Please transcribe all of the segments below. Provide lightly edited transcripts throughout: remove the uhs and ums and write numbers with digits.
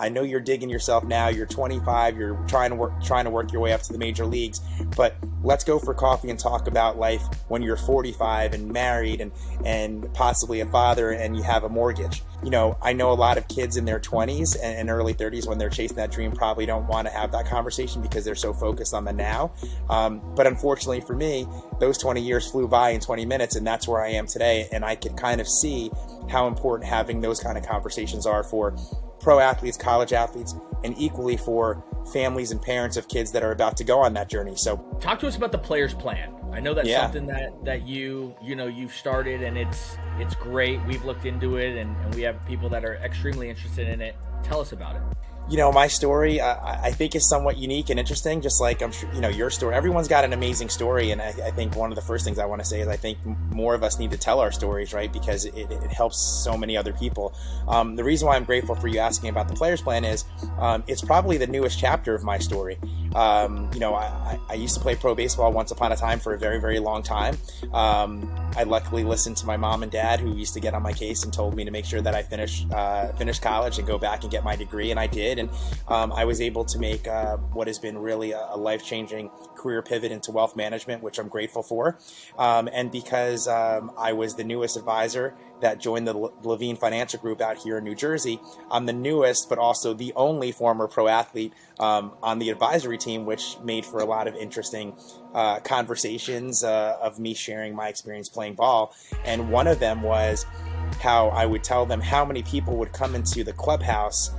I know you're digging yourself now. You're 25. You're trying to work your way up to the major leagues. But let's go for coffee and talk about life when you're 45 and married and possibly a father and you have a mortgage. I know a lot of kids in their 20s and early 30s when they're chasing that dream probably don't want to have that conversation because they're so focused on the now. But unfortunately for me, those 20 years flew by in 20 minutes, and that's where I am today. And I can kind of see how important having those kind of conversations are for pro athletes, college athletes, and equally for families and parents of kids that are about to go on that journey. So talk to us about the player's plan. I know that's something that you've started, and it's great. We've looked into it, and we have people that are extremely interested in it. Tell us about it. My story, I think is somewhat unique and interesting, just like I'm sure, your story. Everyone's got an amazing story. And I think one of the first things I want to say is I think more of us need to tell our stories, right? Because it helps so many other people. The reason why I'm grateful for you asking about the player's plan is it's probably the newest chapter of my story. I used to play pro baseball once upon a time for a very, very long time. I luckily listened to my mom and dad, who used to get on my case and told me to make sure that I finish college and go back and get my degree, and I did. And I was able to make what has been really a life-changing career pivot into wealth management, which I'm grateful for. And because I was the newest advisor that joined the Levine Financial Group out here in New Jersey, I'm the newest, but also the only former pro athlete on the advisory team, which made for a lot of interesting conversations of me sharing my experience playing ball. And one of them was how I would tell them how many people would come into the clubhouse,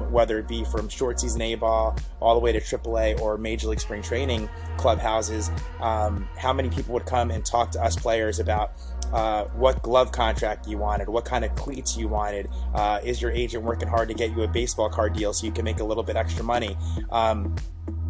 whether it be from short season A-ball all the way to AAA or Major League Spring Training clubhouses, how many people would come and talk to us players about what glove contract you wanted, what kind of cleats you wanted, is your agent working hard to get you a baseball card deal so you can make a little bit extra money.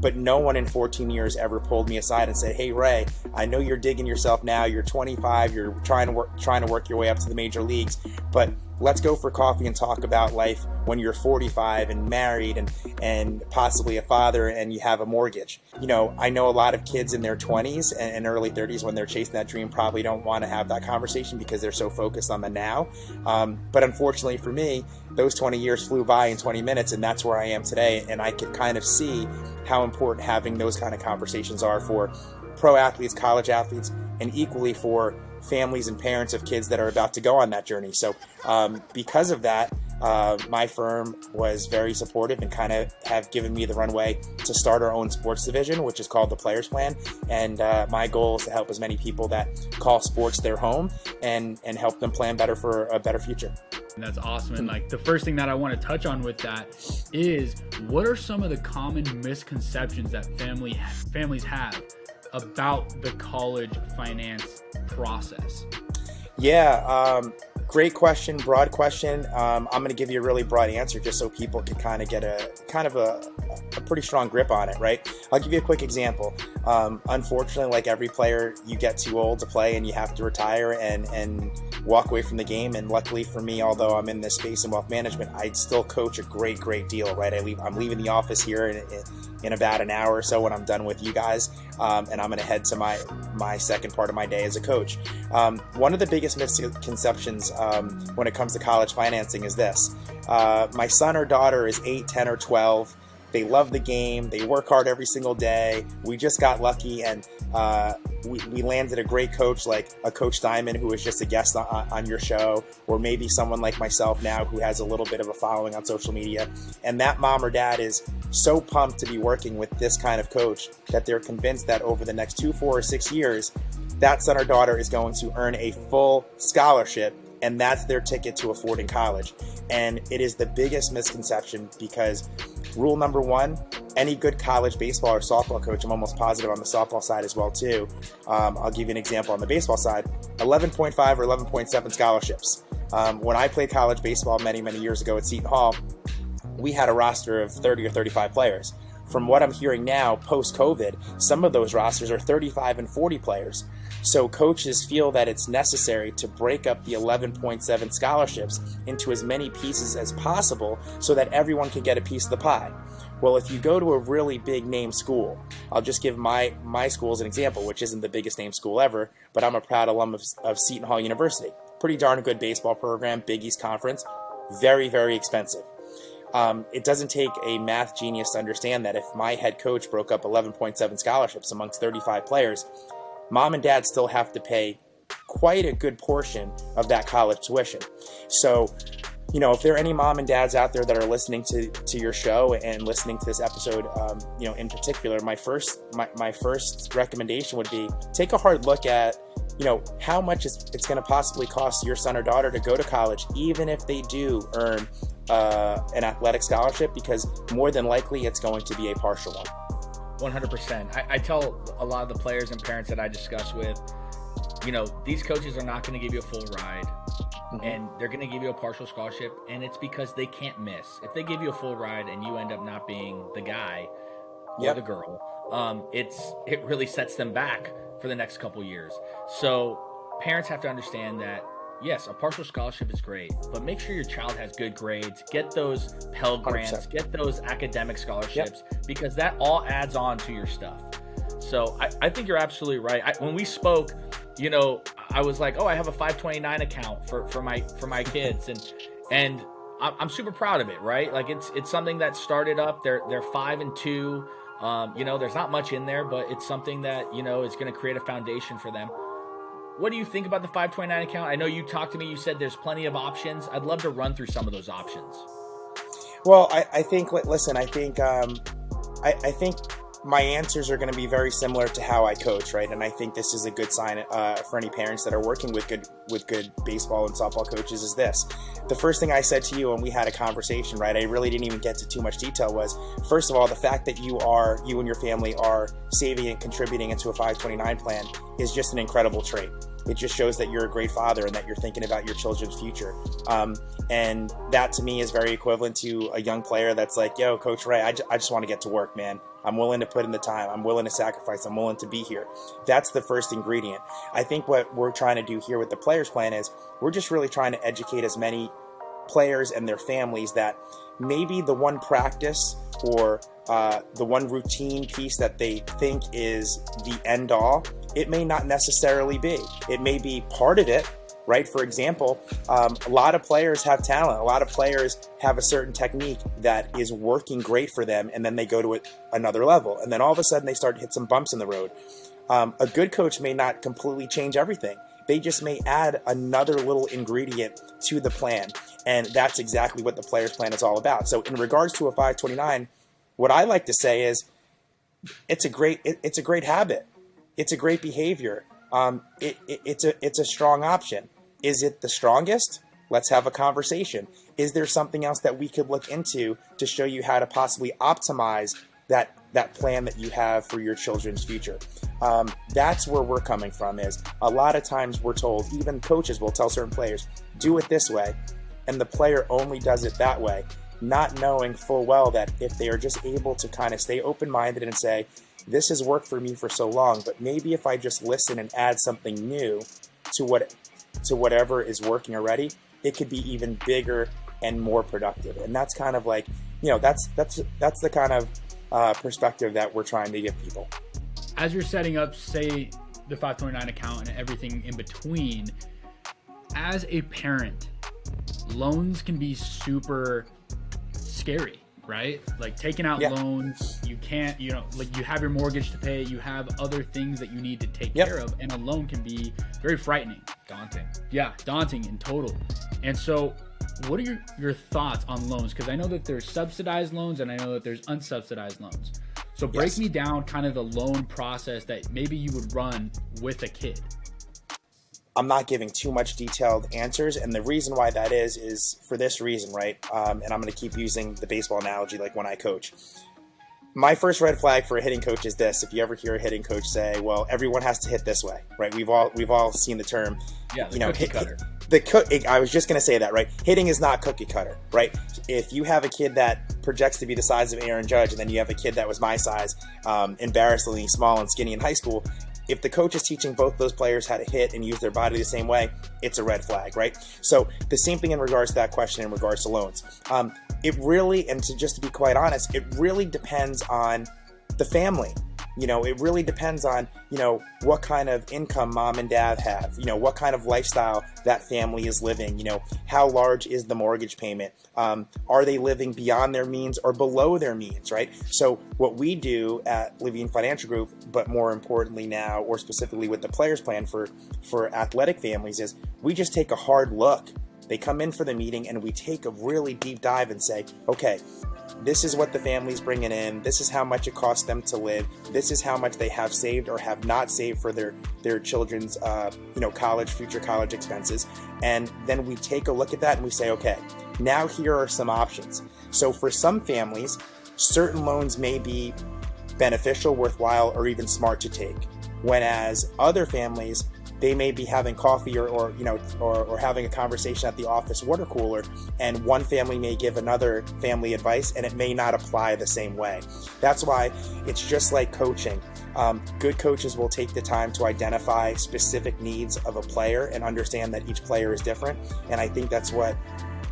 But no one in 14 years ever pulled me aside and said, "Hey, Ray, I know you're digging yourself now. You're 25. You're trying to work your way up to the major leagues. But let's go for coffee and talk about life when you're 45 and married and possibly a father and you have a mortgage." I know a lot of kids in their 20s and early 30s when they're chasing that dream probably don't want to have that conversation because they're so focused on the now. But unfortunately for me, those 20 years flew by in 20 minutes, and that's where I am today. And I can kind of see how important having those kind of conversations are for pro athletes, college athletes, and equally for families and parents of kids that are about to go on that journey. So because of that, my firm was very supportive and kind of have given me the runway to start our own sports division, which is called the Players Plan. And my goal is to help as many people that call sports their home and help them plan better for a better future. And that's awesome. And like the first thing that I want to touch on with that is, what are some of the common misconceptions that families have about the college finance process? Yeah, great question, broad question. I'm going to give you a really broad answer just so people can kind of get a pretty strong grip on it, right? I'll give you a quick example. Unfortunately, like every player, you get too old to play and you have to retire and walk away from the game. And luckily for me, although I'm in this space in wealth management, I still coach a great deal, right? I'm leaving the office here in about an hour or so when I'm done with you guys, and I'm going to head to my second part of my day as a coach. One of the biggest misconceptions when it comes to college financing is this. My son or daughter is 8, 10, or 12. They love the game. They work hard every single day. We just got lucky and we landed a great coach like a Coach Diamond, who was just a guest on your show, or maybe someone like myself now who has a little bit of a following on social media. And that mom or dad is so pumped to be working with this kind of coach that they're convinced that over the next 2, 4, or 6 years, that son or daughter is going to earn a full scholarship, and that's their ticket to affording college. And it is the biggest misconception because rule number one, any good college baseball or softball coach, I'm almost positive on the softball side as well too. I'll give you an example on the baseball side, 11.5 or 11.7 scholarships. When I played college baseball many years ago at Seton Hall, we had a roster of 30 or 35 players. From what I'm hearing now, post-COVID, some of those rosters are 35 and 40 players. So coaches feel that it's necessary to break up the 11.7 scholarships into as many pieces as possible so that everyone can get a piece of the pie. Well, if you go to a really big name school, I'll just give my school as an example, which isn't the biggest name school ever, but I'm a proud alum of Seton Hall University. Pretty darn good baseball program, Big East Conference, very expensive. It doesn't take a math genius to understand that if my head coach broke up 11.7 scholarships amongst 35 players, mom and dad still have to pay quite a good portion of that college tuition. So, if there are any mom and dads out there that are listening to your show and listening to this episode, in particular, my first recommendation would be take a hard look at, how much it's going to possibly cost your son or daughter to go to college, even if they do earn an athletic scholarship, because more than likely it's going to be a partial one. 100%. I tell a lot of the players and parents that I discuss with, these coaches are not going to give you a full ride. And they're going to give you a partial scholarship, and it's because they can't miss. If they give you a full ride and you end up not being the guy or the girl, it really sets them back for the next couple years. So parents have to understand that, yes, a partial scholarship is great, but make sure your child has good grades, get those Pell Grants, 100%. Get those academic scholarships, because that all adds on to your stuff. So I think you're absolutely right. When we spoke, I was like, I have a 529 account for my kids, and I'm super proud of it, right? Like it's something that started up. They're 5 and 2. There's not much in there, but it's something that is going to create a foundation for them. What do you think about the 529 account? I know you talked to me. You said there's plenty of options. I'd love to run through some of those options. Well, I think my answers are going to be very similar to how I coach, right? And I think this is a good sign for any parents that are working with good baseball and softball coaches is this. The first thing I said to you when we had a conversation, right, I really didn't even get to too much detail, was, first of all, the fact that you and your family are saving and contributing into a 529 plan is just an incredible trait. It just shows that you're a great father and that you're thinking about your children's future. And that to me is very equivalent to a young player that's like, yo, Coach Ray, I just want to get to work, man. I'm willing to put in the time. I'm willing to sacrifice. I'm willing to be here. That's the first ingredient. I think what we're trying to do here with the players plan is we're just really trying to educate as many players and their families that maybe the one practice or the one routine piece that they think is the end all, it may not necessarily be. It may be part of it, right? For example, a lot of players have talent. A lot of players have a certain technique that is working great for them, and then they go to another level. And then all of a sudden they start to hit some bumps in the road. A good coach may not completely change everything. They just may add another little ingredient to the plan. And that's exactly what the players plan is all about. So in regards to a 529, what I like to say is it's a great habit. It's a great behavior. It's a strong option. Is it the strongest? Let's have a conversation. Is there something else that we could look into to show you how to possibly optimize that plan that you have for your children's future? That's where we're coming from. Is a lot of times we're told, even coaches will tell certain players, do it this way, and the player only does it that way, not knowing full well that if they are just able to kind of stay open-minded and say, this has worked for me for so long, but maybe if I just listen and add something new to whatever is working already, it could be even bigger and more productive. And that's kind of like, that's the kind of perspective that we're trying to give people. As you're setting up, say, the 529 account and everything in between, as a parent, loans can be super scary, right? Like taking out loans, you can't, like you have your mortgage to pay, you have other things that you need to take care of, and a loan can be very frightening. Daunting. Yeah, daunting in total. And so what are your thoughts on loans? Because I know that there's subsidized loans and I know that there's unsubsidized loans. So break me down kind of the loan process that maybe you would run with a kid. I'm not giving too much detailed answers, and the reason why that is for this reason, right? And I'm going to keep using the baseball analogy like when I coach. My first red flag for a hitting coach is this: if you ever hear a hitting coach say, "Well, everyone has to hit this way," right? We've all seen the term, cookie cutter. I was just going to say that, right? Hitting is not cookie cutter, right? If you have a kid that projects to be the size of Aaron Judge, and then you have a kid that was my size, embarrassingly small and skinny in high school, if the coach is teaching both those players how to hit and use their body the same way, it's a red flag, right? So the same thing in regards to that question in regards to loans. It really, and just to be quite honest, it really depends on the family. It really depends on, what kind of income mom and dad have, what kind of lifestyle that family is living, how large is the mortgage payment? Are they living beyond their means or below their means, right? So what we do at Levine Financial Group, but more importantly now, or specifically with the Players Plan for athletic families, is we just take a hard look. They come in for the meeting and we take a really deep dive and say, okay, this is what the family's bringing in. This is how much it costs them to live. This is how much they have saved or have not saved for their children's, future college expenses. And then we take a look at that and we say, okay, now here are some options. So for some families, certain loans may be beneficial, worthwhile, or even smart to take. Whereas other families, they may be having coffee or having a conversation at the office water cooler, and one family may give another family advice and it may not apply the same way. That's why it's just like coaching. Good coaches will take the time to identify specific needs of a player and understand that each player is different. And I think that's what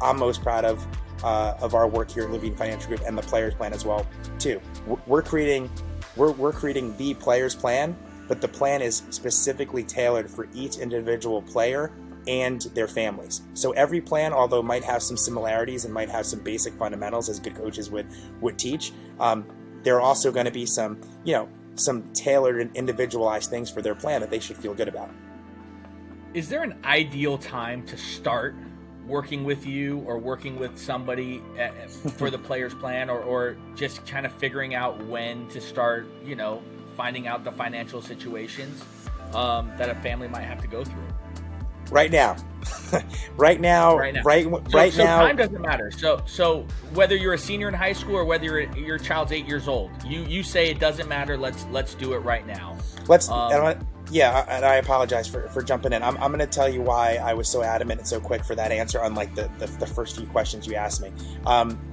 I'm most proud of our work here at Levine Financial Group and the Players Plan as well too. We're creating the Players Plan, but the plan is specifically tailored for each individual player and their families. So every plan, although might have some similarities and might have some basic fundamentals as good coaches would teach, there are also going to be some tailored and individualized things for their plan that they should feel good about. Is there an ideal time to start working with you or working with somebody for the Players Plan, or just kind of figuring out when to start, finding out the financial situations that a family might have to go through? Right now. Right now. So time doesn't matter. So whether you're a senior in high school or whether your child's 8 years old, you say it doesn't matter. Let's do it right now. And I apologize for jumping in. I'm going to tell you why I was so adamant and so quick for that answer, unlike the first few questions you asked me.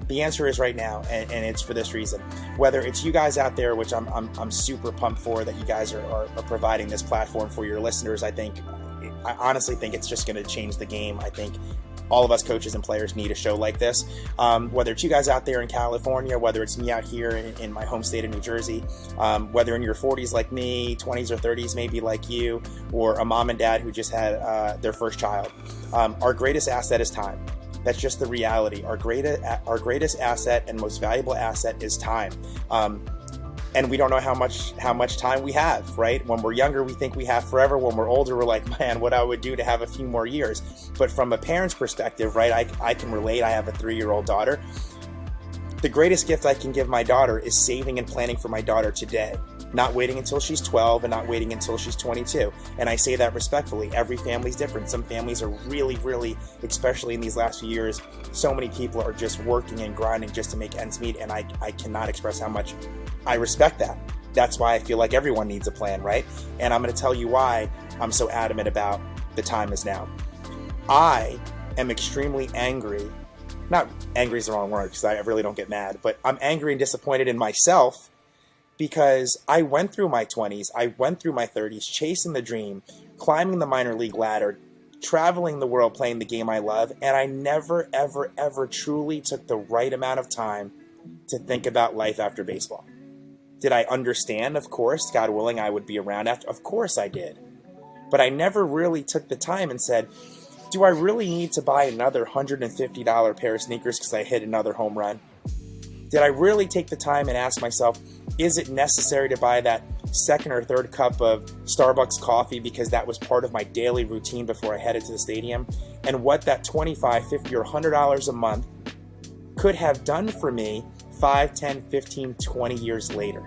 The answer is right now, and it's for this reason. Whether it's you guys out there, which I'm super pumped for, that you guys are providing this platform for your listeners. I honestly think it's just going to change the game. I think all of us coaches and players need a show like this. Whether it's you guys out there in California, whether it's me out here in my home state of New Jersey, whether in your 40s like me, 20s or 30s maybe like you, or a mom and dad who just had their first child. Our greatest asset is time. That's just the reality. Our greatest asset and most valuable asset is time. And we don't know how much time we have, right? When we're younger, we think we have forever. When we're older, we're like, man, what I would do to have a few more years. But from a parent's perspective, right, I can relate. I have a 3-year-old daughter. The greatest gift I can give my daughter is saving and planning for my daughter today, not waiting until she's 12 and not waiting until she's 22. And I say that respectfully. Every family's different. Some families are really, really, especially in these last few years, so many people are just working and grinding just to make ends meet. And I cannot express how much I respect that. That's why I feel like everyone needs a plan, right? And I'm going to tell you why I'm so adamant about the time is now. I am extremely angry. Not angry is the wrong word because I really don't get mad, but I'm angry and disappointed in myself because I went through my 20s, I went through my 30s, chasing the dream, climbing the minor league ladder, traveling the world, playing the game I love, and I never, ever, ever truly took the right amount of time to think about life after baseball. Did I understand? Of course. God willing, I would be around after. Of course I did. But I never really took the time and said, do I really need to buy another $150 pair of sneakers because I hit another home run? Did I really take the time and ask myself, is it necessary to buy that second or third cup of Starbucks coffee because that was part of my daily routine before I headed to the stadium? And what that $25, $50, or $100 a month could have done for me 5, 10, 15, 20 years later.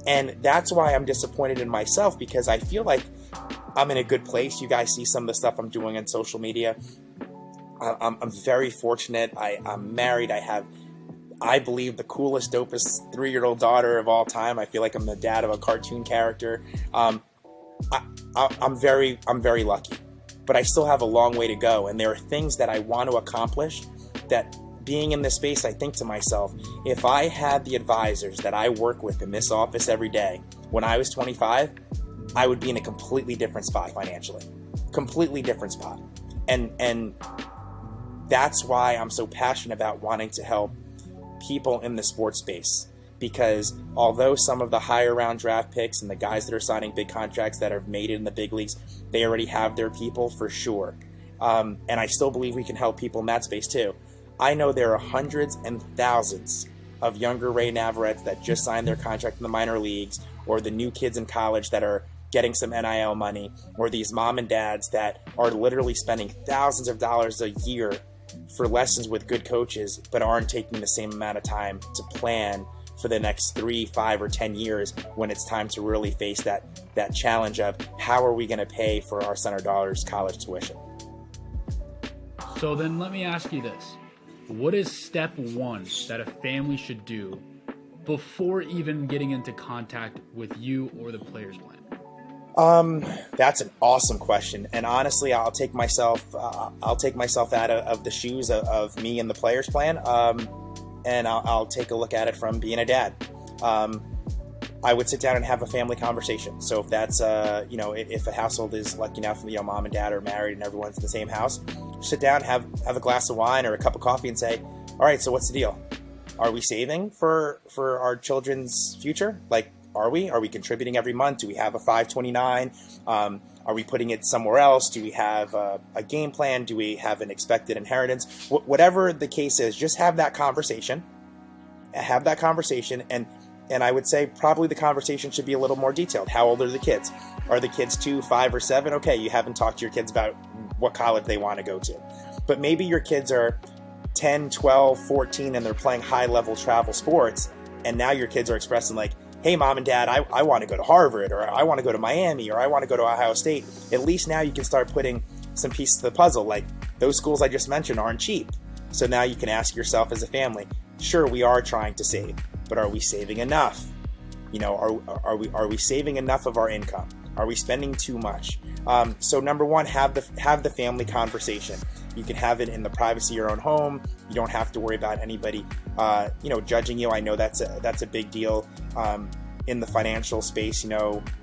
And that's why I'm disappointed in myself, because I feel like I'm in a good place. You guys see some of the stuff I'm doing on social media. I'm very fortunate. I'm married. I have, I believe, the coolest, dopest 3-year-old daughter of all time. I feel like I'm the dad of a cartoon character. I'm very lucky, but I still have a long way to go. And there are things that I want to accomplish that, being in this space, I think to myself, if I had the advisors that I work with in this office every day when I was 25, I would be in a completely different spot financially. Completely different spot. And that's why I'm so passionate about wanting to help people in the sports space. because although some of the higher round draft picks and the guys that are signing big contracts that have made it in the big leagues, they already have their people for sure. And I still believe we can help people in that space too. I know there are hundreds and thousands of younger Ray Navarretes that just signed their contract in the minor leagues, or the new kids in college that are getting some NIL money, or these mom and dads that are literally spending thousands of dollars a year for lessons with good coaches, but aren't taking the same amount of time to plan for the next 3, 5, or 10 years when it's time to really face that challenge of how are we going to pay for our son or daughter's college tuition. So then let me ask you this. What is step one that a family should do before even getting into contact with you or the players plan? That's an awesome question. And honestly, I'll take myself out of the shoes of me and the players plan. And I'll take a look at it from being a dad. I would sit down and have a family conversation. So if that's, if a household is lucky enough, mom and dad are married and everyone's in the same house, sit down, have a glass of wine or a cup of coffee and say, all right, so what's the deal? Are we saving for our children's future? Like, are we contributing every month? Do we have a 529? Are we putting it somewhere else? Do we have a game plan? Do we have an expected inheritance? Whatever the case is, just have that conversation. And I would say probably the conversation should be a little more detailed. How old are the kids? Are the kids 2, 5, or 7? Okay, you haven't talked to your kids about what college they want to go to. But maybe your kids are 10, 12, 14, and they're playing high-level travel sports, and now your kids are expressing like, hey, mom and dad, I want to go to Harvard, or I want to go to Miami, or I want to go to Ohio State. At least now you can start putting some pieces of the puzzle. Like, those schools I just mentioned aren't cheap. So now you can ask yourself as a family, sure, we are trying to save, but are we saving enough? Are we saving enough of our income? Are we spending too much? So number one, have the family conversation. You can have it in the privacy of your own home. You don't have to worry about anybody, judging you. I know that's a big deal in the financial space.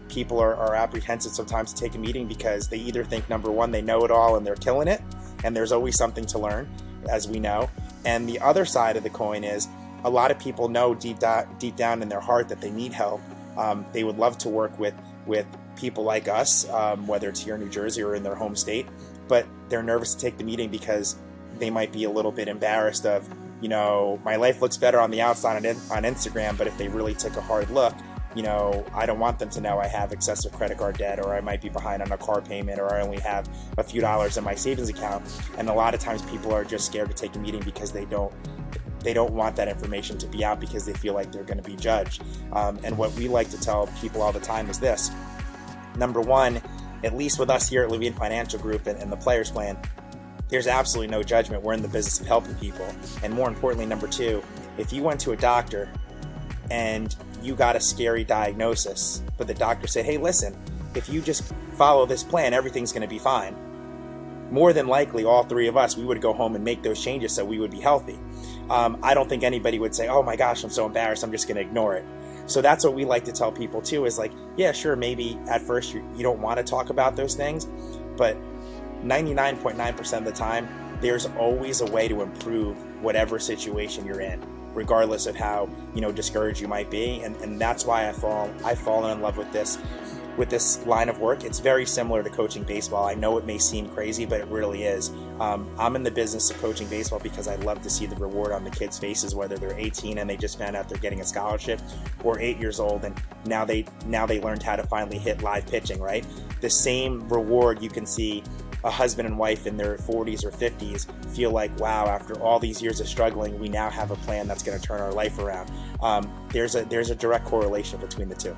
People are apprehensive sometimes to take a meeting because they either think, number one, they know it all and they're killing it, and there's always something to learn, as we know. And the other side of the coin is a lot of people know deep down in their heart that they need help. They would love to work with people like us, whether it's here in New Jersey or in their home state, but they're nervous to take the meeting because they might be a little bit embarrassed of, my life looks better on the outside on Instagram, but if they really took a hard look, I don't want them to know I have excessive credit card debt, or I might be behind on a car payment, or I only have a few dollars in my savings account. And a lot of times people are just scared to take a meeting because they don't want that information to be out because they feel like they're going to be judged. And what we like to tell people all the time is this. Number one, at least with us here at Levine Financial Group and the Players Plan, there's absolutely no judgment. We're in the business of helping people. And more importantly, number two, if you went to a doctor and you got a scary diagnosis, but the doctor said, hey, listen, if you just follow this plan, everything's going to be fine. More than likely, all three of us, we would go home and make those changes so we would be healthy. I don't think anybody would say, oh my gosh, I'm so embarrassed, I'm just going to ignore it. So that's what we like to tell people too, is like, yeah, sure, maybe at first you don't want to talk about those things, but 99.9% of the time, there's always a way to improve whatever situation you're in, regardless of how, discouraged you might be. And that's why I've fallen in love with this line of work. It's very similar to coaching baseball. I know it may seem crazy, but it really is. I'm in the business of coaching baseball because I love to see the reward on the kids' faces, whether they're 18 and they just found out they're getting a scholarship, or 8 years old and now they learned how to finally hit live pitching, right? The same reward you can see a husband and wife in their 40s or 50s feel like, wow, after all these years of struggling, we now have a plan that's going to turn our life around. There's a direct correlation between the two.